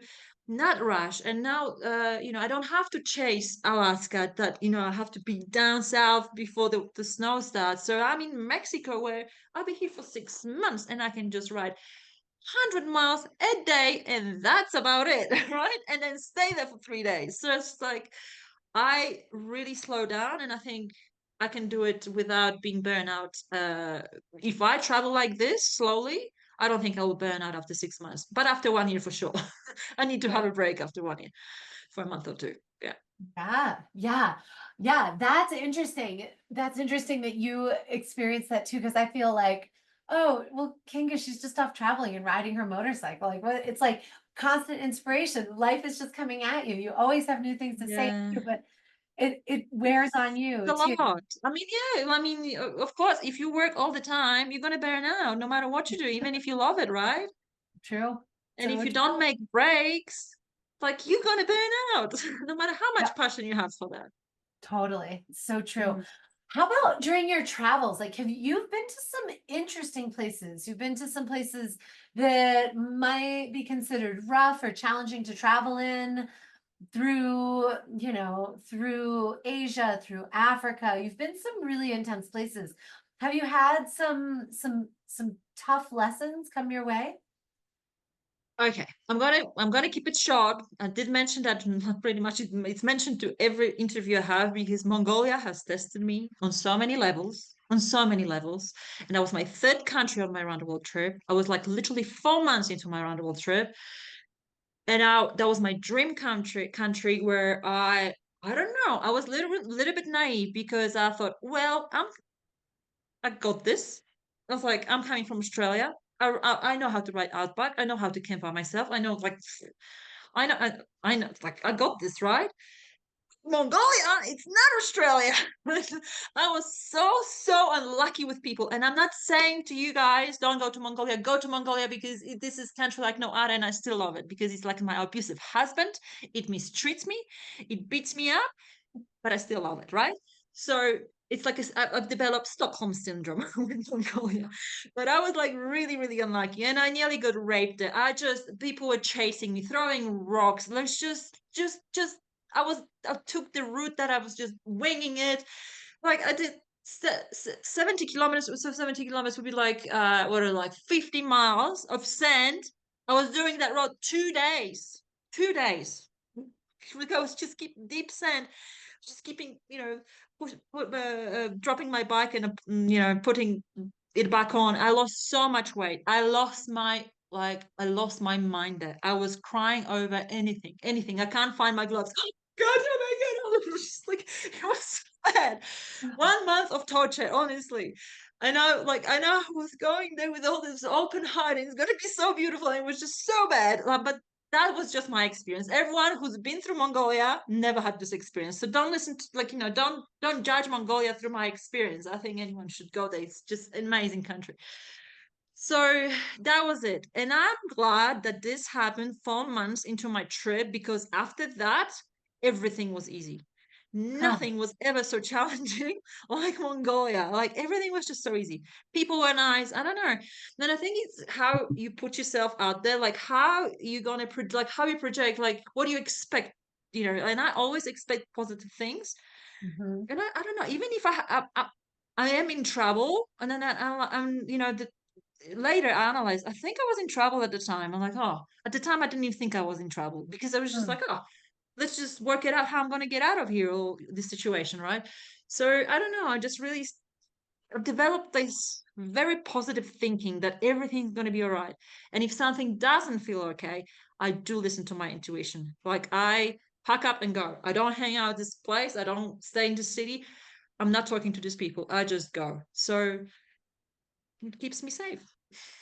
not rush. And now, I don't have to chase Alaska. That I have to be down south before the snow starts. So I'm in Mexico, where I'll be here for 6 months, and I can just ride 100 miles a day, and that's about it, right? And then stay there for 3 days. So it's like I really slow down, and I think I can do it without being burnt out. If I travel like this slowly, I don't think I will burn out after 6 months, but after 1 year for sure. I need to have it. a break after 1 year for a month or two. Yeah. Yeah, yeah, yeah. That's interesting. That's interesting that you experienced that too, because I feel like, oh, well, Kinga, she's just off traveling and riding her motorcycle. Like, what? It's like constant inspiration. Life is just coming at you. You always have new things to say, Yeah. too, but it wears on It's you a too. lot. I mean, yeah, I mean, of course, if you work all the time, you're gonna burn out no matter what you do, even if you love it, right? True. And if So you true. don't make breaks, like you're gonna burn out, no matter how Yeah, much passion you have for that. totally. So true. Mm. How about during your travels? Like, have you've been to some interesting places? You've been to some places that might be considered rough or challenging to travel in through Asia, through Africa. You've been some really intense places. Have you had some tough lessons come your way? Okay, I'm gonna keep it short. I did mention that pretty much it's mentioned to every interview I have because Mongolia has tested me on so many levels, on so many levels. And that was my third country on my round the world trip. I was like literally 4 months into my round the world trip. And that was my dream country where I don't know, I was little bit naive because I thought, well, I got this. I was like, I'm coming from Australia. I know how to ride outback. I know how to camp by myself. I know, like, I know, like, I got this, right? Mongolia, it's not Australia. I was so unlucky with people. And I'm not saying to you guys, don't go to Mongolia, go to Mongolia because this is country like no other, and I still love it because it's like my abusive husband. It mistreats me, it beats me up, but I still love it, right? So it's like I've developed Stockholm syndrome with Mongolia. But I was like really unlucky, and I nearly got raped there. People were chasing me, throwing rocks. Let's just I took the route that I was just winging it. Like I did 70 kilometers. So 70 kilometers would be like what are like 50 miles of sand. I was doing that road 2 days. 2 days. I was just keep deep sand, just keeping, dropping my bike and putting it back on. I lost so much weight. I lost my mind there. I was crying over anything. I can't find my gloves. God, oh my God! It was just like it was so bad. 1 month of torture, honestly. I know I was going there with all this open heart, and it's gonna be so beautiful. And it was just so bad, but that was just my experience. Everyone who's been through Mongolia never had this experience. So don't listen to don't judge Mongolia through my experience. I think anyone should go there. It's just an amazing country. So that was it. And I'm glad that this happened 4 months into my trip because after that, everything was easy. Huh. Nothing was ever so challenging like Mongolia. Like everything was just so easy. People were nice. I don't know. Then I think it's how you put yourself out there, like how you gonna like how you project, like what do you expect, And I always expect positive things. Mhm. And I don't know, even if I am in trouble, and then I'm, later I analyzed, I think I was in trouble at the time. I'm like, oh, at the time I didn't even think I was in trouble because I was just Hmm. like, oh, let's just work it out how I'm going to get out of here or this situation, right? So I don't know. I just really developed this very positive thinking that everything's going to be all right. And if something doesn't feel okay, I do listen to my intuition. Like I pack up and go. I don't hang out at this place. I don't stay in the city. I'm not talking to these people. I just go. So it keeps me safe.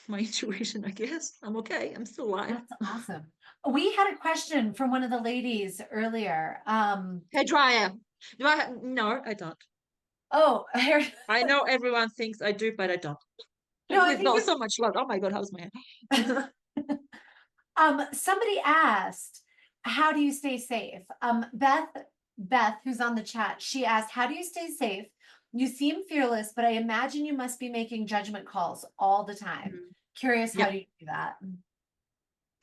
My intuition, I guess. I'm okay. I'm still alive. That's awesome. We had a question from one of the ladies earlier. Hey, dryer. Do I? No, I don't. Oh, I know everyone thinks I do, but I don't. no, I With think no, it's so much love. Oh my God, how's my hair? somebody asked, how do you stay safe? Beth, who's on the chat, she asked, how do you stay safe? You seem fearless, but I imagine you must be making judgment calls all the time. Mhm. Curious, how Yeah, do you do that?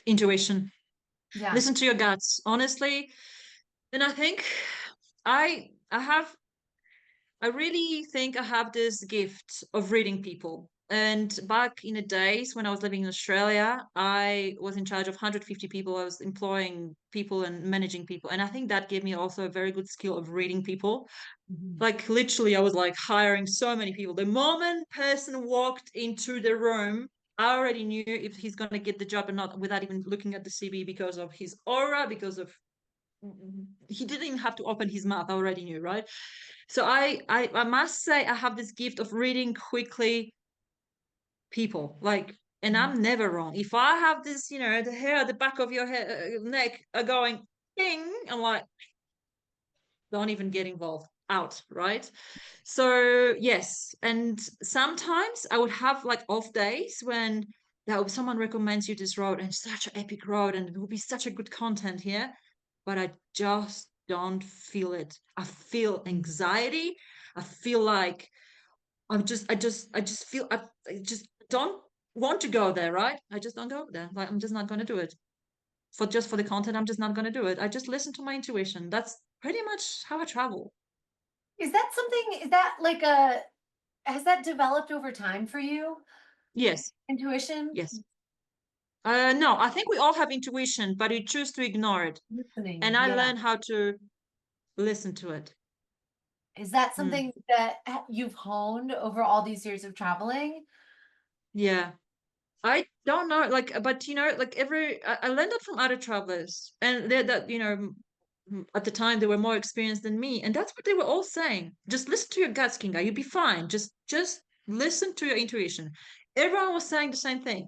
intuition. Yeah. Listen to your guts, honestly. And I think I have I really think I have this gift of reading people. And back in the days when I was living in Australia, I was in charge of 150 people. I was employing people and managing people. And I think that gave me also a very good skill of reading people. Mhm. Like literally, I was like hiring so many people. The moment person walked into the room, I already knew if he's going to get the job or not without even looking at the CV because of his aura, because of he didn't even have to open his mouth. I already knew, right? So I must say I have this gift of reading quickly people. Like, and Mhm. I'm never wrong. If I have this, the hair at the back of your neck are going ding, I'm like, don't even get involved. Out, right? So yes, and sometimes I would have like off days when someone recommends you this road and it's such an epic road and it will be such a good content here, but I just don't feel it. I feel anxiety. I feel like I just feel I just don't want to go there, right? I just don't go there. Like I'm just not going to do it for the content. I'm just not going to do it. I just listen to my intuition. That's pretty much how I travel. Is that something, is that like a, has that developed over time for you? Yes, Intuition? yes. No, I think we all have intuition, but we choose to ignore it. Listening. And I Yeah. learned how to listen to it. Is that Mm, something that you've honed over all these years of traveling? yeah. I don't know, like, but like I learned that from other travelers, and they that at the time they were more experienced than me, and that's what they were all saying. Just listen to your guts, Kinga. You'll be fine. Just listen to your intuition. Everyone was saying the same thing.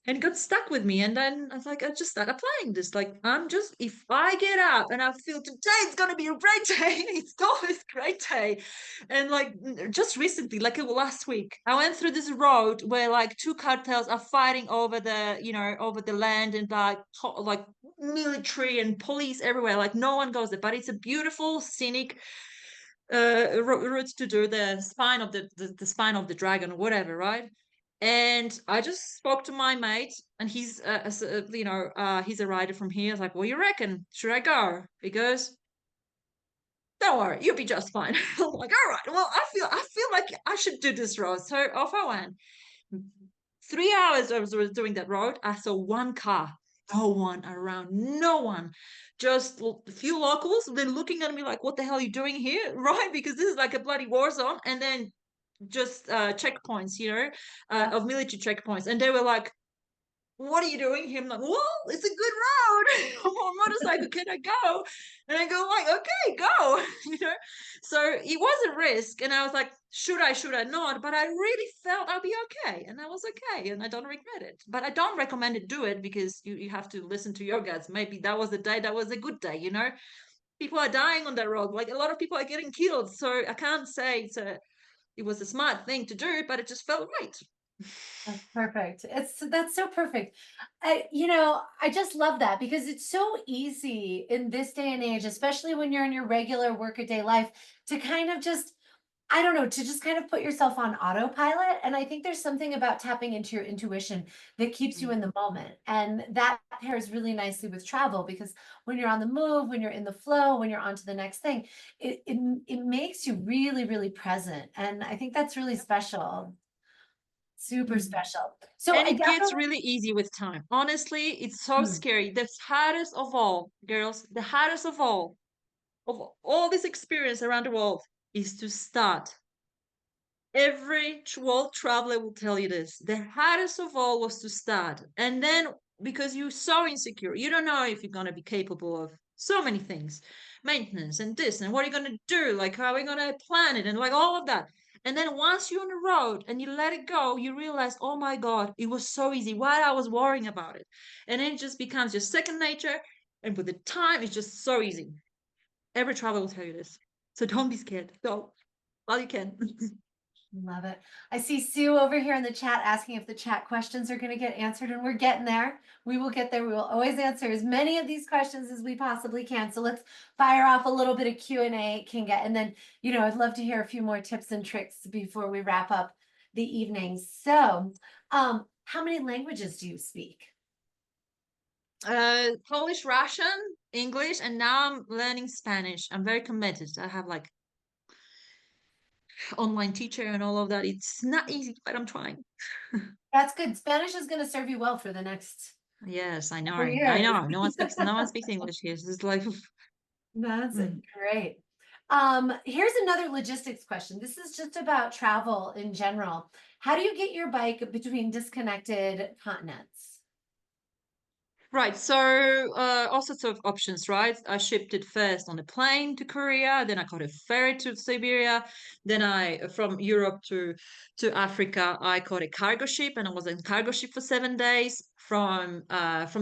And it got stuck with me. And then I was like, I just started applying this. Like, if I get up and I feel today it's going to be a great day, it's always a great day. And like, just recently, like last week, I went through this road where like two cartels are fighting over over the land and like military and police everywhere. Like, no one goes there, but it's a beautiful, scenic route to do the spine of the spine of the dragon or whatever, right? And I just spoke to my mate, and he's a rider from here. I was like, "What do you reckon? Should I go?" He goes, "Don't worry, you'll be just fine." I'm like, "All right, well, I feel like I should do this road." So off I went. 3 hours I was doing that road. I saw one car, no one around, no one. Just a few locals. They're looking at me like, "What the hell are you doing here?" Right? Because this is like a bloody war zone. And then just checkpoints, Yeah. of military checkpoints. And they were like, "What are you doing here?" I'm like, "Well, it's a good road. I'm on a motorcycle. Can I go?" And I go like, "Okay, go." So it was a risk, and I was like, should I not? But I really felt I'll be okay, and I was okay, and I don't regret it. But I don't recommend it. Do it because you have to listen to your guts. Maybe that was the day. That was a good day. People are dying on that road. Like a lot of people are getting killed. So I can't say it was a smart thing to do, but it just felt right. That's perfect. That's so perfect. I just love that because it's so easy in this day and age, especially when you're in your regular workaday life, to kind of just, I don't know, to just kind of put yourself on autopilot. And I think there's something about tapping into your intuition that keeps you in the moment. And that pairs really nicely with travel because when you're on the move, when you're in the flow, when you're on to the next thing, it makes you really, really present. And I think that's really special. Super Mm. special. So And I it gets definitely really easy with time. Honestly, it's so hmm, scary. The hardest of all, girls, the hardest of all this experience around the world is to start. Every world traveler will tell you this. The hardest of all was to start. And then because you're so insecure, you don't know if you're going to be capable of so many things, maintenance and this, and what are you going to do? Like, how are we going to plan it? And like all of that. And then once you're on the road and you let it go, you realize, oh my God, it was so easy. Why I was worrying about it? And then it just becomes your second nature. And with the time, it's just so easy. Every traveler will tell you this. So don't be scared. Go while you can. love it. I see Sue over here in the chat asking if the chat questions are going to get answered, and we're getting there. We will get there. We will always answer as many of these questions as we possibly can. So let's fire off a little bit of Q&A, Kinga, and then, I'd love to hear a few more tips and tricks before we wrap up the evening. So, how many languages do you speak? Polish, Russian, English, and now I'm learning Spanish. I'm very committed. I have like online teacher and all of that. It's not easy, but I'm trying. That's good. Spanish is going to serve you well for the next Yes, I know. couple I years. know. No one speaks English here. It's like That's mm. great. Here's another logistics question. This is just about travel in general. How do you get your bike between disconnected continents? Right, so all sorts of options, right? I shipped it first on a plane to Korea, then I caught a ferry to Siberia, then I from Europe to Africa, I caught a cargo ship, and I was in cargo ship for 7 days. From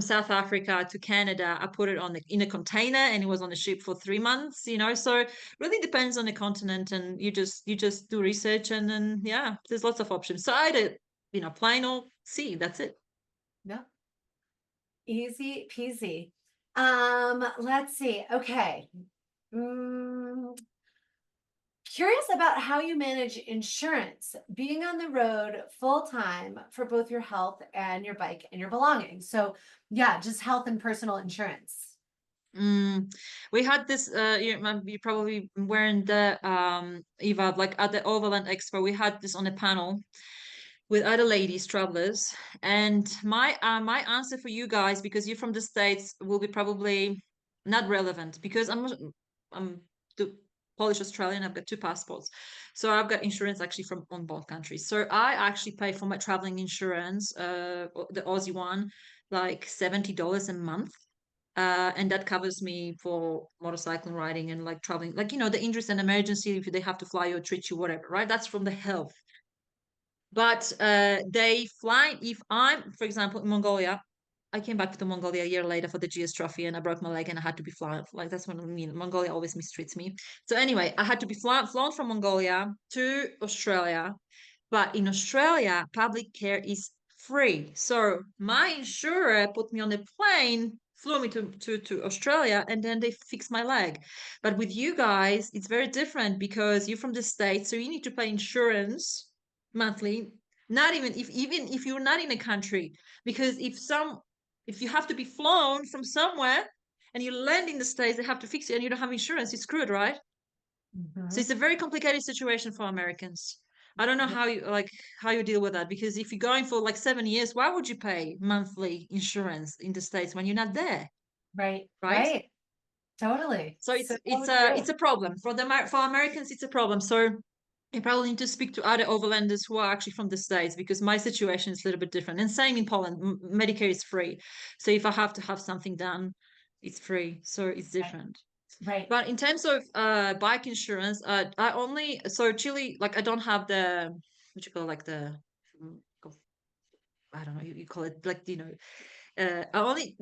South Africa to Canada, I put it in a container, and it was on the ship for 3 months. So really depends on the continent, and you just do research, and then yeah, there's lots of options. So I did, plane or sea. That's it. No, easy peasy. Let's see. Okay. Mm, Curious about how you manage insurance, being on the road full time for both your health and your bike and your belongings. So, yeah, just health and personal insurance. Mm, we had this you probably weren't the Eva, like at the Overland Expo, we had this on a panel, with other ladies travelers, and my answer for you guys, because you're from the States, will be probably not relevant, because I'm the Polish Australian. I've got two passports, so I've got insurance actually from on both countries. So I actually pay for my traveling insurance, the Aussie one, like $70 a month. And that covers me for motorcycling riding and like traveling, like, the injuries and emergency, if they have to fly you or treat you, whatever, right? That's from the health. But they fly, if I'm, for example, in Mongolia, I came back to Mongolia a year later for the GS trophy and I broke my leg and I had to be flown. Like, that's what I mean. Mongolia always mistreats me. So anyway, I had to be flown from Mongolia to Australia. But in Australia, public care is free. So my insurer put me on a plane, flew me to Australia, and then they fixed my leg. But with you guys, it's very different because you're from the States, so you need to pay insurance monthly. Not even if you're not in a country, because if you have to be flown from somewhere and you land in the States, they have to fix it and you don't have insurance, you're screwed, right? So Mhm. it's a very complicated situation for Americans. I don't know how you deal with that, because if you're going for like 7 years, why would you pay monthly insurance in the States when you're not there, Right, right? right. Totally. So So it's true. a problem for Americans. It's a problem. So you probably need to speak to other overlanders who are actually from the States, because my situation is a little bit different. And same in Poland, Medicare is free. So if I have to have something done, it's free. So it's Right, different. right. But in terms of bike insurance, I only so Chile, like I don't have the what you call, like the mm, I don't know, you call it, like, I only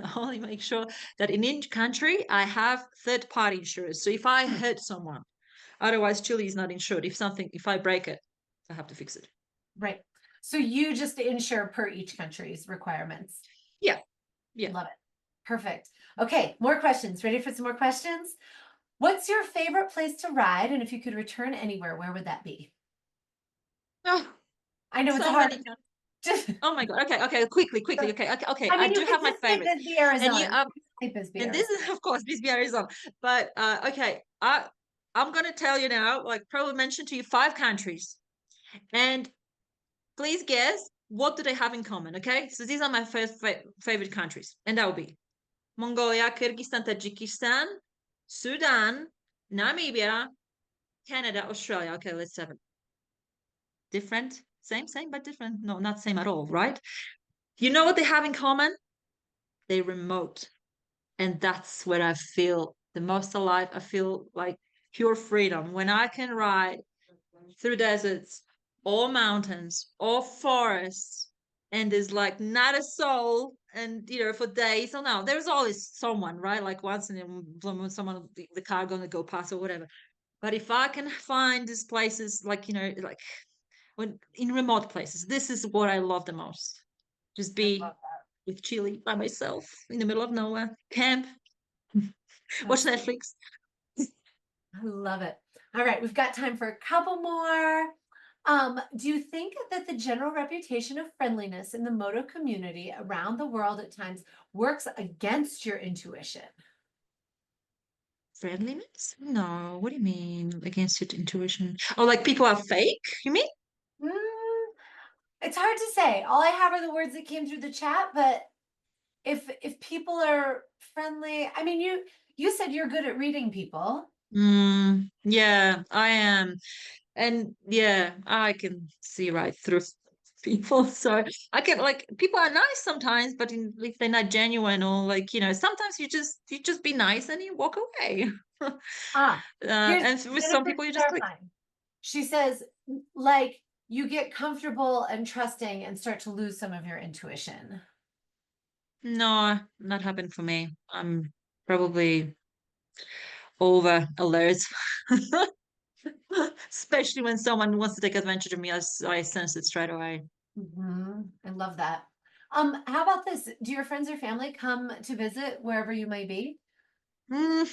I only make sure that in each country I have third party insurance. So if I Hmm, hurt someone, otherwise Chile is not insured. If I break it, I have to fix it. right. So you just insure per each country's requirements. Yeah, yeah. Love it. Perfect. Okay, more questions. Ready for some more questions? What's your favorite place to ride? And if you could return anywhere, where would that be? Oh, I know it's a so hard. many. Just, Oh my God. Okay, okay, quickly, quickly. Okay, okay, okay. I I mean, you do could have my just say favorites. Bisbee, And you Arizona. You could say Bisbee, and this Arizona. is of course Bisbee, Arizona. But okay, I'm gonna tell you now, like probably mention to you five countries, and please guess what do they have in common. Okay, so these are my first favorite countries, and that will be Mongolia, Kyrgyzstan, Tajikistan, Sudan, Namibia, Canada, Australia. Okay, let's have it. Different, same, but different. No, not same at all, right? You know what they have in common? They're remote. And that's where I feel the most alive. I feel like pure freedom when I can ride through deserts or mountains or forests, and there's like not a soul, and for days. So now there's always someone, right? Like once in a blue moon, someone, the car gonna go past or whatever. But if I can find these places, like like when in remote places, this is what I love the most. Just I be love that. with Chile by myself in the middle of nowhere, camp, watch Absolutely. Netflix. I love it. All right, we've got time for a couple more. Do you think that the general reputation of friendliness in the moto community around the world at times works against your intuition? Friendliness? No, what do you mean against your intuition? Oh, like people are fake, you mean? Mm, it's hard to say. All I have are the words that came through the chat, but if people are friendly, I mean, you said you're good at reading people. Yeah, I am. And yeah, I can see right through people. So I can, like, people are nice sometimes, but if they're not genuine, or like, sometimes you just be nice and you walk away. Ah, here's And with some Jennifer people you just click. clarifying. She says, like, you get comfortable and trusting and start to lose some of your intuition. No, not happened for me. I'm probably over alert. Especially when someone wants to take advantage of me, I sense it straight away. I love that. How about this? Do your friends or family come to visit wherever you may be? Mm,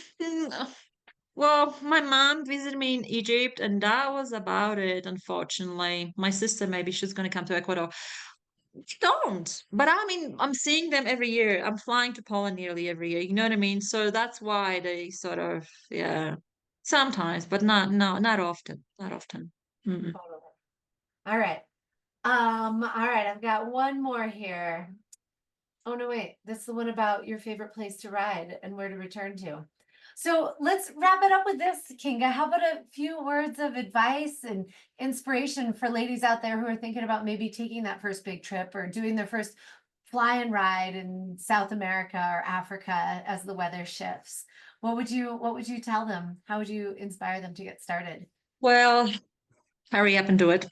well, my mom visited me in Egypt, and that was about it, unfortunately. My sister, maybe she's going to come to Ecuador. Don't. But I mean, I'm seeing them every year. I'm flying to Poland nearly every year. You know what I mean? So that's why they sort of, yeah, sometimes, but not, no, not often. Not often. Mm-mm. Totally. All right. All right, I've got one more here. Oh no, wait, this is the one about your favorite place to ride and where to return to. So let's wrap it up with this, Kinga. How about a few words of advice and inspiration for ladies out there who are thinking about maybe taking that first big trip or doing their first fly and ride in South America or Africa as the weather shifts? What would you tell them? How would you inspire them to get started? Well, hurry up and do it.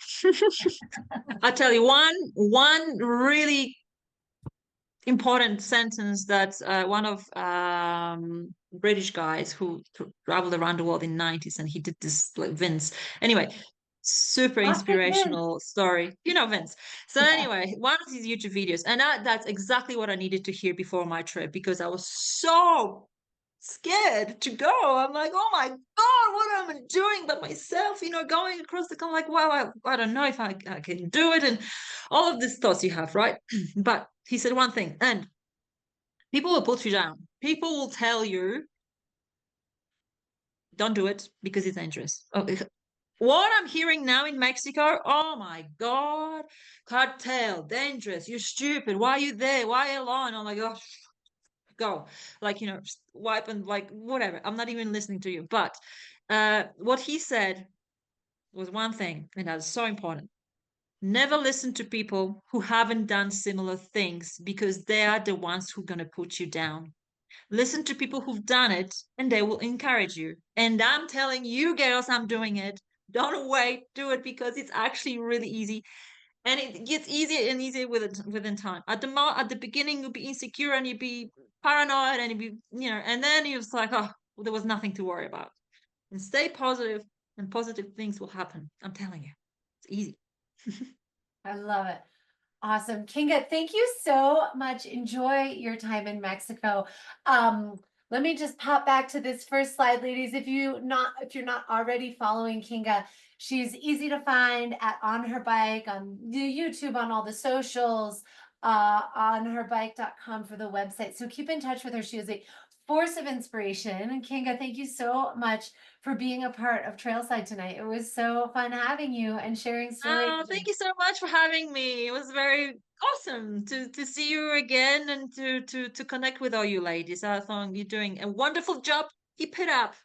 I tell you one really important sentence that one of British guys who traveled around the world in '90s, and he did this like Vince. Anyway, super Classic Vince. inspirational story. You know Vince. So Yeah. anyway, one of his YouTube videos, and that's exactly what I needed to hear before my trip because I was so scared to go. I'm like, oh my God, what am I doing by myself? Going across the country, like, wow, I don't know if I can do it. And all of these thoughts you have, right? But he said one thing, and people will put you down. People will tell you, don't do it because it's dangerous. Oh, what I'm hearing now in Mexico, oh my God, cartel, dangerous, you're stupid. Why are you there? Why are you alone? Oh my gosh, go. Like, wipe and like whatever. I'm not even listening to you. But what he said was one thing, and that's so important. Never listen to people who haven't done similar things because they are the ones who are going to put you down. Listen to people who've done it and they will encourage you. And I'm telling you, girls, I'm doing it. Don't wait, do it because it's actually really easy. And it gets easier and easier within time. At the beginning, you'll be insecure and you'll be paranoid and and then you're just like, oh, well, there was nothing to worry about. And stay positive, and positive things will happen. I'm telling you, it's easy. I love it. Awesome. Kinga, thank you so much. Enjoy your time in Mexico. Um, Let me just pop back to this first slide, ladies. If you're not already following Kinga, she's easy to find on her bike, on the YouTube, on all the socials, on herbike.com for the website. So keep in touch with her. She is a force of inspiration. And Kinga, thank you so much for being a part of Trailside tonight. It was so fun having you and sharing stories. Oh, thank you so much for having me. It was very awesome to see you again and to connect with all you ladies. I thought you're doing a wonderful job. Keep it up.